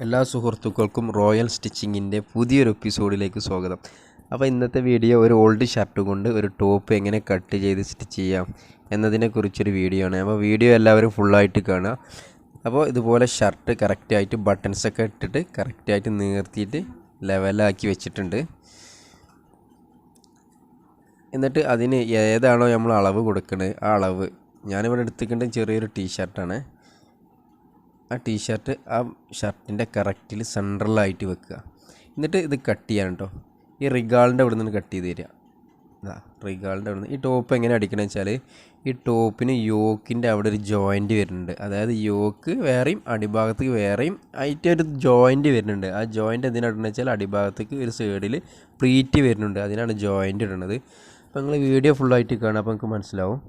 എല്ലാ സുഹൃത്തുക്കൾക്കും റോയൽ സ്റ്റിച്ചിങ്ങിൻ്റെ പുതിയൊരു എപ്പിസോഡിലേക്ക് സ്വാഗതം. അപ്പോൾ ഇന്നത്തെ വീഡിയോ ഒരു ഓൾഡ് ഷർട്ട് കൊണ്ട് ഒരു ടോപ്പ് എങ്ങനെ കട്ട് ചെയ്ത് സ്റ്റിച്ച് ചെയ്യാം എന്നതിനെക്കുറിച്ചൊരു വീഡിയോ ആണ്. അപ്പോൾ വീഡിയോ എല്ലാവരും ഫുള്ളായിട്ട് കാണുക. അപ്പോൾ ഇതുപോലെ ഷർട്ട് കറക്റ്റായിട്ട് ബട്ടൺസൊക്കെ ഇട്ടിട്ട് കറക്റ്റായിട്ട് നീർത്തിയിട്ട് ലെവലാക്കി വെച്ചിട്ടുണ്ട്. എന്നിട്ട് അതിന് ഏതാണോ നമ്മൾ അളവ് കൊടുക്കുന്നത് ആ അളവ് ഞാനിവിടെ എടുത്തിട്ടുണ്ട്. ചെറിയൊരു ടീഷർട്ടാണ്. ആ ടീഷർട്ട് ആ ഷർട്ടിൻ്റെ കറക്റ്റിൽ സെൻട്രലായിട്ട് വെക്കുക. എന്നിട്ട് ഇത് കട്ട് ചെയ്യാൻ കേട്ടോ. ഈ റിഗാളിൻ്റെ അവിടെ നിന്ന് കട്ട് ചെയ്ത് തരിക. റിഗാളിൻ്റെ അവിടെ നിന്ന് ഈ ടോപ്പ് എങ്ങനെ അടിക്കണമെന്ന് വെച്ചാൽ ഈ ടോപ്പിന് യോക്കിൻ്റെ അവിടെ ഒരു ജോയിൻറ്റ് വരുന്നുണ്ട്. അതായത് യോക്ക് വേറെയും അടിഭാഗത്തേക്ക് വേറെയും ആയിട്ട് ഒരു ജോയിൻറ്റ് വരുന്നുണ്ട്. ആ ജോയിൻറ്റ് എന്തിനാണ് ഇടുന്നത് വെച്ചാൽ അടിഭാഗത്തേക്ക് ഒരു സൈഡിൽ പ്ലീറ്റ് വരുന്നുണ്ട്, അതിനാണ് ജോയിൻറ്റ് ഇടുന്നത്. അപ്പോൾ നിങ്ങൾ വീഡിയോ ഫുള്ളായിട്ട് കാണുക, അപ്പോൾ നിങ്ങൾക്ക് മനസ്സിലാവും.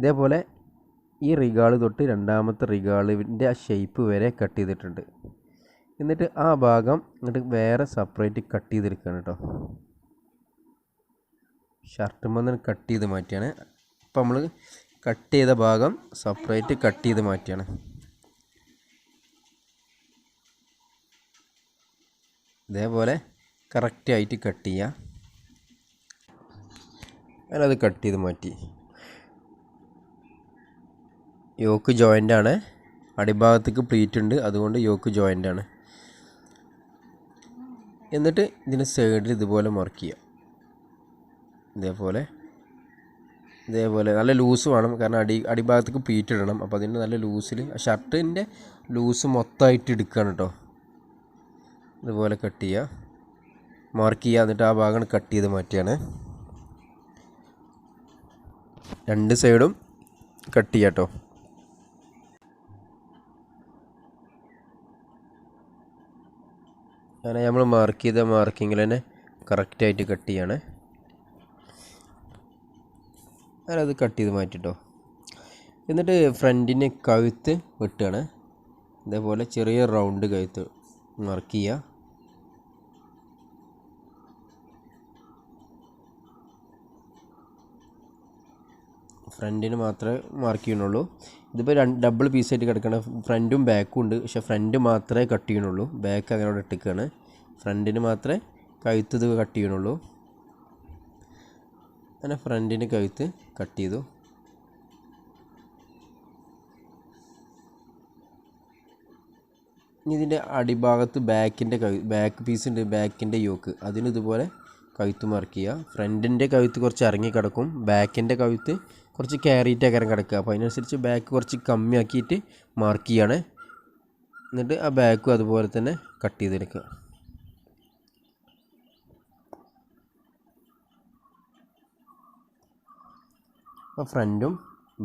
ഇതേപോലെ ഈ റിഗാൾ തൊട്ട് രണ്ടാമത്തെ റിഗാളിൻ്റെ ആ ഷേപ്പ് വരെ കട്ട് ചെയ്തിട്ടുണ്ട്. എന്നിട്ട് ആ ഭാഗം എന്നിട്ട് വേറെ സെപ്പറേറ്റ് കട്ട് ചെയ്തെടുക്കുകയാണ് കേട്ടോ. ഷർട്ടുമ്പോൾ നിന്ന് കട്ട് ചെയ്ത് മാറ്റിയാണ്. അപ്പോൾ നമ്മൾ കട്ട് ചെയ്ത ഭാഗം സെപ്പറേറ്റ് കട്ട് ചെയ്ത് മാറ്റിയാണ്. ഇതേപോലെ കറക്റ്റായിട്ട് കട്ട് ചെയ്യുക. ഞാനത് കട്ട് ചെയ്ത് മാറ്റി. യോക്ക് ജോയിൻ്റാണ്, അടിഭാഗത്തേക്ക് പ്ലീറ്റ് ഉണ്ട്, അതുകൊണ്ട് യോക്ക് ജോയിൻ്റാണ്. എന്നിട്ട് ഇതിന് സൈഡിൽ ഇതുപോലെ മാർക്ക് ചെയ്യുക. ഇതേപോലെ നല്ല ലൂസ് വേണം, കാരണം അടിഭാഗത്തേക്ക് പ്ലീറ്റ് ഇടണം. അപ്പോൾ അതിന് നല്ല ലൂസിൽ ഷർട്ടിൻ്റെ ലൂസ് മൊത്തമായിട്ട് എടുക്കുകയാണ് കേട്ടോ. ഇതുപോലെ കട്ട് ചെയ്യുക, മാർക്ക് ചെയ്യുക. എന്നിട്ട് ആ ഭാഗം കട്ട് ചെയ്ത് മാറ്റിയാണ്. രണ്ട് സൈഡും കട്ട് ചെയ്യുക കേട്ടോ. അങ്ങനെ നമ്മൾ മാർക്ക് ചെയ്ത മാർക്കിങ്ങിൽ തന്നെ കറക്റ്റായിട്ട് കട്ട് ചെയ്യാണ്. ഞാനത് കട്ട് ചെയ്ത് മാറ്റിട്ടോ. എന്നിട്ട് ഫ്രണ്ടിന് കഴുത്ത് വെട്ടുകയാണ്. ഇതേപോലെ ചെറിയ റൗണ്ട് കഴുത്ത് മാർക്ക് ചെയ്യുക. ഫ്രണ്ടിന് മാത്രമേ മാർക്ക് ചെയ്യണുള്ളൂ. ഇതിപ്പോൾ ഡബിൾ പീസായിട്ട് കിടക്കണം. ഫ്രണ്ടും ബാക്കും ഉണ്ട്, പക്ഷേ ഫ്രണ്ട് മാത്രമേ കട്ട് ചെയ്യണുള്ളൂ, ബാക്ക് അങ്ങനെ അവിടെ ഇട്ടിക്കുകയാണ്. ഫ്രണ്ടിന് മാത്രമേ കഴുത്ത് ഇത് കട്ട് ചെയ്യണുള്ളൂ. അങ്ങനെ ഫ്രണ്ടിന് കഴുത്ത് കട്ട് ചെയ്തു. ഇനി ഇതിൻ്റെ അടിഭാഗത്ത് ബാക്ക് പീസ് ഉണ്ട്, ബാക്കിൻ്റെ യോക്ക്, അതിന് ഇതുപോലെ കഴുത്ത് മാർക്ക് ചെയ്യുക. ഫ്രണ്ടിൻ്റെ കഴുത്ത് കുറച്ച് ഇറങ്ങി കിടക്കും, ബാക്കിൻ്റെ കഴുത്ത് കുറച്ച് കയറിയിട്ടേക്കാരം കിടക്കുക. അപ്പോൾ അതിനനുസരിച്ച് ബാക്ക് കുറച്ച് കമ്മിയാക്കിയിട്ട് മാർക്ക് ചെയ്യാണ്. എന്നിട്ട് ആ ബാക്കും അതുപോലെ തന്നെ കട്ട് ചെയ്തെടുക്കുക. അപ്പോൾ ഫ്രണ്ടും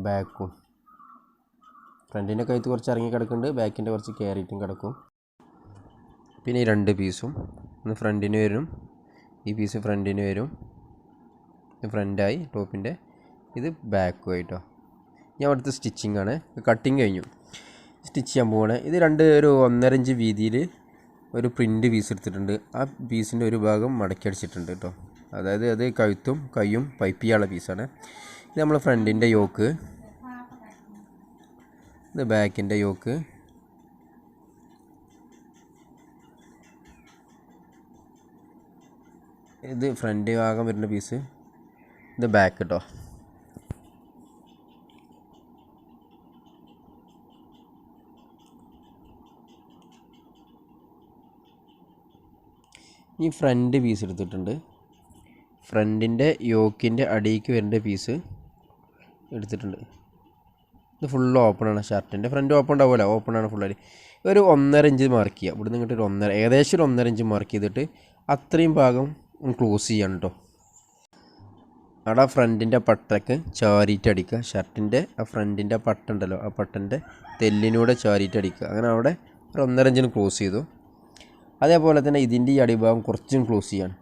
ബാക്കും, ഫ്രണ്ടിൻ്റെ കഴുത്ത് കുറച്ച് ഇറങ്ങി കിടക്കുന്നുണ്ട്, ബാക്കിൻ്റെ കുറച്ച് കയറിയിട്ടും കിടക്കും. പിന്നെ ഈ രണ്ട് പീസും ഒന്ന് ഫ്രണ്ടിന് വരും, ഈ പീസ് ഫ്രണ്ടിന് വരും. ഫ്രണ്ടായി ടോപ്പിൻ്റെ, ഇത് ബാക്കും ആയിട്ടോ. ഞാൻ അവിടുത്തെ സ്റ്റിച്ചിങ് ആണ്. കട്ടിങ് കഴിഞ്ഞു, സ്റ്റിച്ച് ചെയ്യാൻ പോവാണ്. ഇത് ഒരു 1.5 ഇഞ്ച് വീതിയിൽ ഒരു പ്രിൻ്റ് പീസ് എടുത്തിട്ടുണ്ട്. ആ പീസിൻ്റെ ഒരു ഭാഗം മടക്കി അടിച്ചിട്ടുണ്ട് കേട്ടോ. അതായത് അത് കഴുത്തും കൈയും പൈപ്പ് ചെയ്യാനുള്ള പീസാണ്. ഇത് നമ്മൾ ഫ്രണ്ടിൻ്റെ യോക്ക്, ഇത് ബാക്കിൻ്റെ യോക്ക്. ഇത് ഫ്രണ്ട് ഭാഗം വരുന്ന പീസ്, ഇത് ബാക്ക് കേട്ടോ. ഈ ഫ്രണ്ട് പീസ് എടുത്തിട്ടുണ്ട്. ഫ്രണ്ടിൻ്റെ യോക്കിൻ്റെ അടിയിലേക്ക് വരേണ്ട പീസ് എടുത്തിട്ടുണ്ട്. ഇത് ഫുള്ള് ഓപ്പണാണ്. ഷർട്ടിൻ്റെ ഫ്രണ്ട് ഓപ്പൺ ഉണ്ടാവില്ല, ഓപ്പണാണ് ഫുള്ളായി. ഒരു 1.5 ഇഞ്ച് മാർക്ക് ചെയ്യുക. ഇവിടെ നിന്ന് ഇങ്ങോട്ട് ഏകദേശം ഒരു 1.5 ഇഞ്ച് മാർക്ക് ചെയ്തിട്ട് അത്രയും ഭാഗം ക്ലോസ് ചെയ്യണം കേട്ടോ. അവിടെ ഫ്രണ്ടിൻ്റെ പട്ടയ്ക്ക് ചാരിയിട്ട് അടിക്കുക. ഷർട്ടിൻ്റെ ആ ഫ്രണ്ടിൻ്റെ പട്ട ഉണ്ടല്ലോ, ആ പട്ടൻ്റെ തെല്ലിനൂടെ ചാരിയിട്ട് അടിക്കുക. അങ്ങനെ അവിടെ ഒരു 1.5 ഇഞ്ചിന് ക്ലോസ് ചെയ്തു. അതേപോലെ തന്നെ ഇതിൻ്റെ ഈ അടിഭാഗം കുറച്ചും ക്ലോസ് ചെയ്യാണ്.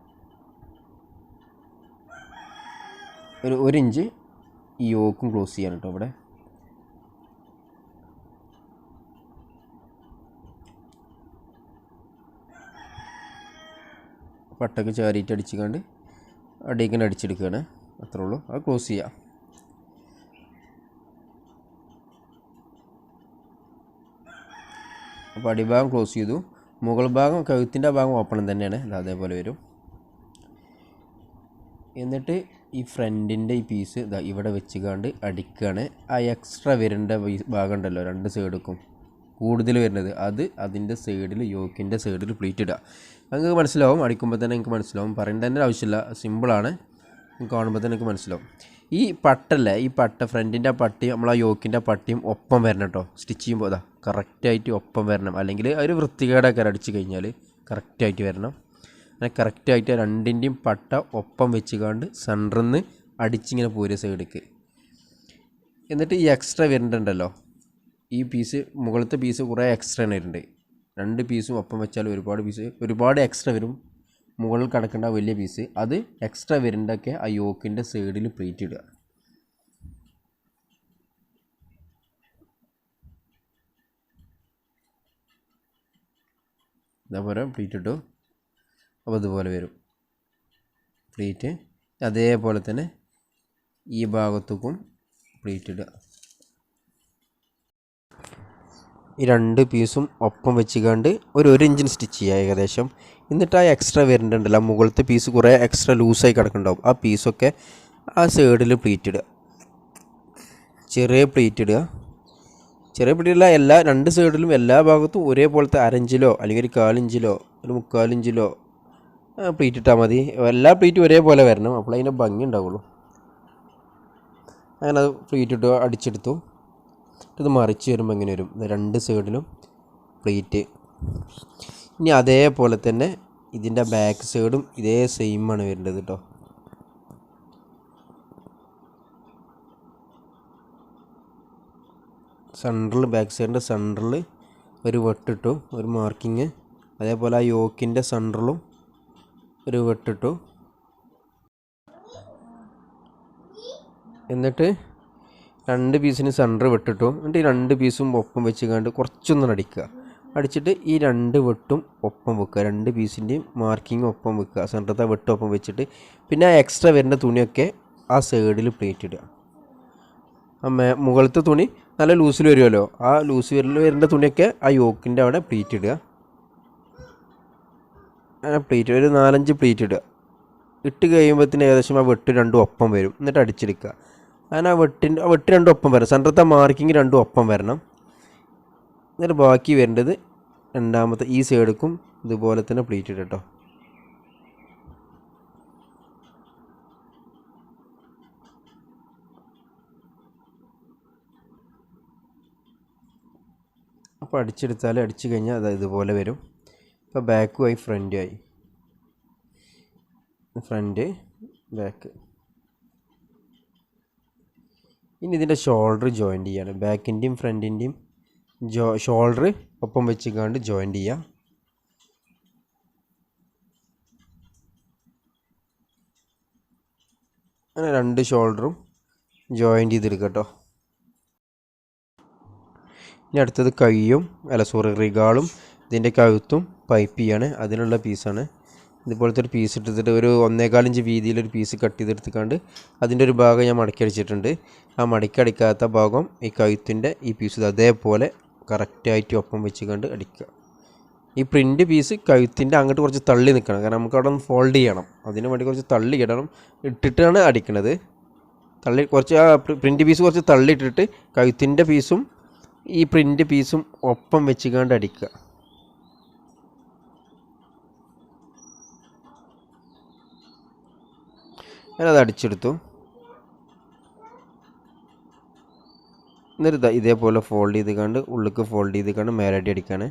ഒരു 1 ഇഞ്ച് ഈ യോക്കും ക്ലോസ് ചെയ്യാൻ കേട്ടോ. ഇവിടെ പട്ടക്ക് ചാരിയിട്ട് അടിച്ചുകൊണ്ട് അടിയിങ്ങനെ അടിച്ചെടുക്കുകയാണ്. അത്രേ ഉള്ളൂ, അത് ക്ലോസ് ചെയ്യാം. അപ്പോൾ അടിഭാഗം ക്ലോസ് ചെയ്തു. മുകൾ ഭാഗം കഴുത്തിൻ്റെ ഭാഗം ഓപ്പൺ തന്നെയാണ്, അതേപോലെ വരും. എന്നിട്ട് ഈ ഫ്രണ്ടിൻ്റെ ഈ പീസ് ഇതാ ഇവിടെ വെച്ചുകൊണ്ട് അടിക്കുകയാണ്. ആ എക്സ്ട്രാ വരേണ്ട ഭാഗം ഉണ്ടല്ലോ രണ്ട് സൈഡിലും കൂടുതൽ വരുന്നത്, അത് അതിൻ്റെ സൈഡിൽ യോക്കിൻ്റെ സൈഡിൽ പ്ലീറ്റ് ഇടുക. നിങ്ങൾക്ക് മനസ്സിലാവും, അടിക്കുമ്പോൾ തന്നെ നിങ്ങൾക്ക് മനസ്സിലാവും, പറയേണ്ട തന്നെ ആവശ്യമില്ല, സിമ്പിളാണ്, കാണുമ്പോൾ തന്നെ നിങ്ങൾക്ക് മനസ്സിലാവും. ഈ പട്ടല്ലേ, ഈ പട്ട ഫ്രണ്ടിൻ്റെ ആ പട്ടിയും നമ്മൾ ആ യോക്കിൻ്റെ പട്ടിയും ഒപ്പം വരണം കേട്ടോ. സ്റ്റിച്ച് ചെയ്യുമ്പോൾ അതാ കറക്റ്റായിട്ട് ഒപ്പം വരണം, അല്ലെങ്കിൽ ഒരു വൃത്തികേടൊക്കെ അടിച്ച് കഴിഞ്ഞാൽ കറക്റ്റായിട്ട് വരണം. അങ്ങനെ കറക്റ്റായിട്ട് രണ്ടിൻ്റെയും പട്ട ഒപ്പം വെച്ചുകൊണ്ട് സെൻറ്ററിൽ നിന്ന് അടിച്ചിങ്ങനെ പോരുക സൈഡിലേക്ക്. എന്നിട്ട് ഈ എക്സ്ട്രാ വരുന്നുണ്ടല്ലോ, ഈ പീസ് മുകളിലത്തെ പീസ് കുറേ എക്സ്ട്രാ വരുന്നുണ്ട്. രണ്ട് പീസും ഒപ്പം വെച്ചാൽ ഒരുപാട് എക്സ്ട്രാ വരും. മുകളിൽ കിടക്കേണ്ട വലിയ പീസ്, അത് എക്സ്ട്രാ വരുന്നതൊക്കെ ആ യോക്കിൻ്റെ സൈഡിൽ പ്ലീറ്റ് ഇടുക. ഇതേപോലെ പ്ലീറ്റ് ഇട്ടു. അപ്പോൾ ഇതുപോലെ വരും പ്ലീറ്റ്. അതേപോലെ തന്നെ ഈ ഭാഗത്തേക്കും പ്ലീറ്റ് ഇടുക. ഈ രണ്ട് പീസും ഒപ്പം വെച്ചുകൊണ്ട് ഒരു ഇഞ്ചിന് സ്റ്റിച്ച് ചെയ്യുക ഏകദേശം. എന്നിട്ട് ആ എക്സ്ട്രാ വരുന്നുണ്ടല്ലോ, മുകളിലത്തെ പീസ് കുറേ എക്സ്ട്രാ ലൂസായി കിടക്കുന്നുണ്ടാവും, ആ പീസൊക്കെ ആ സൈഡിൽ പ്ലീറ്റ് ഇടുക. ചെറിയ പ്ലീറ്റ് ഇടുക. ചെറിയ പ്ലീറ്റില്ല, എല്ലാ രണ്ട് സൈഡിലും എല്ലാ ഭാഗത്തും ഒരേപോലത്തെ 1/2 ഇഞ്ചിലോ അല്ലെങ്കിൽ 1/4 ഇഞ്ചിലോ ഒരു 3/4 ഇഞ്ചിലോ പ്ലീറ്റ് ഇട്ടാൽ മതി. എല്ലാ പ്ലീറ്റും ഒരേപോലെ വരണം, അപ്പോൾ അതിൻ്റെ ഭംഗി ഉണ്ടാവുള്ളൂ. അങ്ങനെ അത് പ്ലീറ്റ് ഇട്ട് അടിച്ചെടുത്തു. ഇത് മറിച്ച് വരുമ്പോൾ എങ്ങനെ വരും, രണ്ട് സൈഡിലും പ്ലീറ്റ്. ഇനി അതേപോലെ തന്നെ ഇതിൻ്റെ ബാക്ക് സൈഡും ഇതേ സെയിമാണ് വരേണ്ടത് കേട്ടോ. സെൻറ്ററിൽ ബാക്ക് സൈഡിൻ്റെ സെൻറ്ററിൽ ഒരു വെട്ടിട്ടു, ഒരു മാർക്കിങ്. അതേപോലെ ആ യോക്കിൻ്റെ സെൻറ്ററിലും ഒരു വെട്ടിട്ടു. എന്നിട്ട് രണ്ട് പീസിന് സെൻറ്റർ വെട്ടിട്ടു. എന്നിട്ട് ഈ രണ്ട് പീസും ഒപ്പം വെച്ചുകൊണ്ട് കുറച്ചൊന്നും അടിക്കുക. അടിച്ചിട്ട് ഈ രണ്ട് വെട്ടും ഒപ്പം വെക്കുക, രണ്ട് പീസിൻ്റെയും മാർക്കിങ് ഒപ്പം വെക്കുക, സെൻറ്ററത്തെ വെട്ട് ഒപ്പം വെച്ചിട്ട് പിന്നെ ആ എക്സ്ട്രാ വരുന്ന തുണിയൊക്കെ ആ സൈഡിൽ പ്ലേറ്റ് ഇടുക. ആ മുകളിലത്തെ തുണി നല്ല ലൂസിൽ വരുമല്ലോ, ആ ലൂസ് വരുന്ന തുണിയൊക്കെ ആ യോക്കിൻ്റെ അവിടെ പ്ലീറ്റ് ഇടുക. അങ്ങനെ പ്ലീറ്റ് ഒരു 4-5 പ്ലീറ്റ് ഇടുക. ഇട്ട് കഴിയുമ്പോഴത്തേന് ഏകദേശം ആ വെട്ട് രണ്ടും ഒപ്പം വരും. എന്നിട്ട് അടിച്ചെടുക്കുക. അങ്ങനെ ആ വെട്ട് രണ്ടും ഒപ്പം വരണം, സെൻറ്ററത്തെ മാർക്കിങ് രണ്ടും ഒപ്പം വരണം. എന്നിട്ട് ബാക്കി വരേണ്ടത് രണ്ടാമത്തെ ഈ സൈഡിക്കും ഇതുപോലെ തന്നെ പ്ലീറ്റ് ഇടുക കേട്ടോ. അപ്പോൾ അടിച്ചെടുത്താൽ അടിച്ചു കഴിഞ്ഞാൽ അത് ഇതുപോലെ വരും. ഇപ്പോൾ ബാക്കുമായി ഫ്രണ്ടുമായി, ഫ്രണ്ട് ബാക്ക്. ഇനി ഇതിൻ്റെ ഷോൾഡർ ജോയിൻറ്റ് ചെയ്യാണ്. ബാക്കിൻ്റെയും ഫ്രണ്ടിൻ്റെയും ഷോൾഡർ ഒപ്പം വെച്ചുകൊണ്ട് ജോയിൻറ്റ് ചെയ്യുക. അങ്ങനെ രണ്ട് ഷോൾഡറും ജോയിൻറ്റ് ചെയ്തെടുക്കുക കേട്ടോ. ഇനി അടുത്തത് കൈയും റിഗാളും ഇതിൻ്റെ കഴുത്തും പൈപ്പ് ചെയ്യാണ്. അതിനുള്ള പീസാണ്. ഇതുപോലത്തെ ഒരു പീസ് എടുത്തിട്ട് ഒരു 1.25 ഇഞ്ച് വീതിയിലൊരു പീസ് കട്ട് ചെയ്തെടുത്തുകൊണ്ട് അതിൻ്റെ ഒരു ഭാഗം ഞാൻ മടക്കി അടിച്ചിട്ടുണ്ട്. ആ മടക്കി അടിക്കാത്ത ഭാഗം ഈ കഴുത്തിൻ്റെ ഈ പീസ് അതേപോലെ കറക്റ്റായിട്ട് ഒപ്പം വെച്ചുകൊണ്ട് അടിക്കുക. ഈ പ്രിൻ്റ് പീസ് കഴുത്തിൻ്റെ അങ്ങോട്ട് കുറച്ച് തള്ളി നിൽക്കണം, കാരണം നമുക്ക് അവിടെ ഒന്ന് ഫോൾഡ് ചെയ്യണം. അതിന് വേണ്ടി കുറച്ച് തള്ളി ഇടണം, ഇട്ടിട്ടാണ് അടിക്കണത്. കുറച്ച് ആ പ്രിൻ്റ് പീസ് കുറച്ച് തള്ളിയിട്ടിട്ട് കഴുത്തിൻ്റെ പീസും ഈ പ്രിൻ്റ് പീസും ഒപ്പം വെച്ചുകൊണ്ട് അടിക്കുക. ഞാനത് അടിച്ചെടുത്തു. എന്നിട്ട് ഇതേപോലെ ഫോൾഡ് ചെയ്ത് കണ്ട് ഉള്ളിലേക്ക് ഫോൾഡ് ചെയ്ത് കണ്ട് മേലടി അടിക്കാണ്.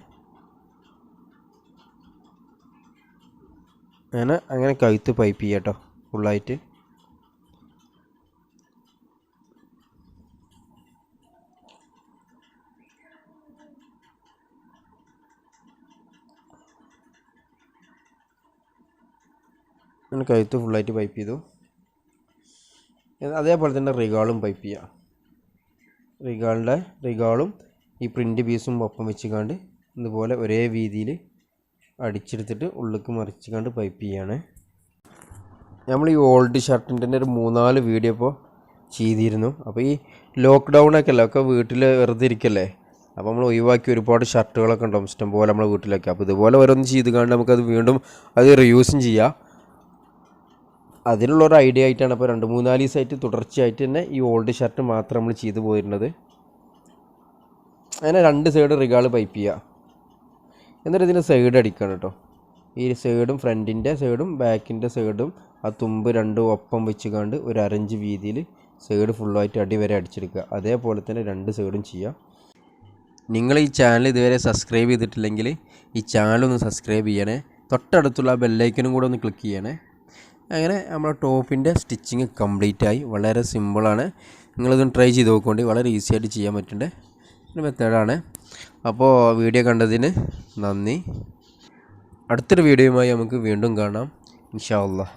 അങ്ങനെ കഴുത്ത് പൈപ്പ് ചെയ്യാം കേട്ടോ ഫുള്ളായിട്ട്. അങ്ങനെ കഴുത്ത് ഫുള്ളായിട്ട് പൈപ്പ് ചെയ്തു. അതേപോലെ തന്നെ റിഗാളും പൈപ്പ് ചെയ്യുക. റിഗാളും ഈ പ്രിൻ്റ് പീസും ഒപ്പം വെച്ചുകൊണ്ട് ഇതുപോലെ ഒരേ വീതിയിൽ അടിച്ചെടുത്തിട്ട് ഉള്ളിലേക്ക് മറിച്ചുകൊണ്ട് പൈപ്പ് ചെയ്യാണ്. നമ്മൾ ഈ ഓൾഡ് ഷർട്ടിൻ്റെ തന്നെ ഒരു 3-4 വീഡിയോ ഇപ്പോൾ ചെയ്തിരുന്നു. അപ്പോൾ ഈ ലോക്ക്ഡൗണൊക്കെ അല്ലേ, ഒക്കെ വീട്ടിൽ വെറുതെ ഇരിക്കല്ലേ, അപ്പോൾ നമ്മൾ ഒഴിവാക്കി ഒരുപാട് ഷർട്ടുകളൊക്കെ ഉണ്ടാവും ഇഷ്ടം പോലെ നമ്മളെ വീട്ടിലൊക്കെ. അപ്പോൾ ഇതുപോലെ ഓരോന്ന് ചെയ്ത് കണ്ട് നമുക്കത് വീണ്ടും അത് റീയൂസും ചെയ്യാം. അതിനുള്ളൊരു ഐഡിയ ആയിട്ടാണ് അപ്പോൾ 2-3-4 ദിവസമായിട്ട് തുടർച്ചയായിട്ട് തന്നെ ഈ ഓൾഡ് ഷർട്ട് മാത്രം നമ്മൾ ചെയ്തു പോയിരുന്നത്. അങ്ങനെ 2 സൈഡ് റിഗാൾ പൈപ്പ് ചെയ്യുക. എന്നിട്ട് ഇതിൻ്റെ സൈഡ് അടിക്കണം കേട്ടോ. ഈ സൈഡും ഫ്രണ്ടിൻ്റെ സൈഡും ബാക്കിൻ്റെ സൈഡും ആ തുമ്പ് രണ്ടും ഒപ്പം വെച്ച് കണ്ട് ഒരു 1 ഇഞ്ച് വീതിയിൽ സൈഡ് ഫുള്ളായിട്ട് അടി വരെ അടിച്ചെടുക്കുക. അതേപോലെ തന്നെ 2 സൈഡും ചെയ്യുക. നിങ്ങൾ ഈ ചാനൽ ഇതുവരെ സബ്സ്ക്രൈബ് ചെയ്തിട്ടില്ലെങ്കിൽ ഈ ചാനലൊന്ന് സബ്സ്ക്രൈബ് ചെയ്യണേ. തൊട്ടടുത്തുള്ള ബെല്ലൈക്കനും കൂടെ ഒന്ന് ക്ലിക്ക് ചെയ്യണേ. അങ്ങനെ നമ്മുടെ ടോപ്പിൻ്റെ സ്റ്റിച്ചിങ് കംപ്ലീറ്റ് ആയി. വളരെ സിമ്പിളാണ്. നിങ്ങളിതൊന്ന് ട്രൈ ചെയ്ത് നോക്കുകൊണ്ട് വളരെ ഈസി ആയിട്ട് ചെയ്യാൻ പറ്റുന്ന ഒരു മെത്തേഡാണ്. അപ്പോൾ വീഡിയോ കണ്ടതിന് നന്ദി. അടുത്തൊരു വീഡിയോയുമായി നമുക്ക് വീണ്ടും കാണാം ഇൻഷാ അല്ലാഹ്.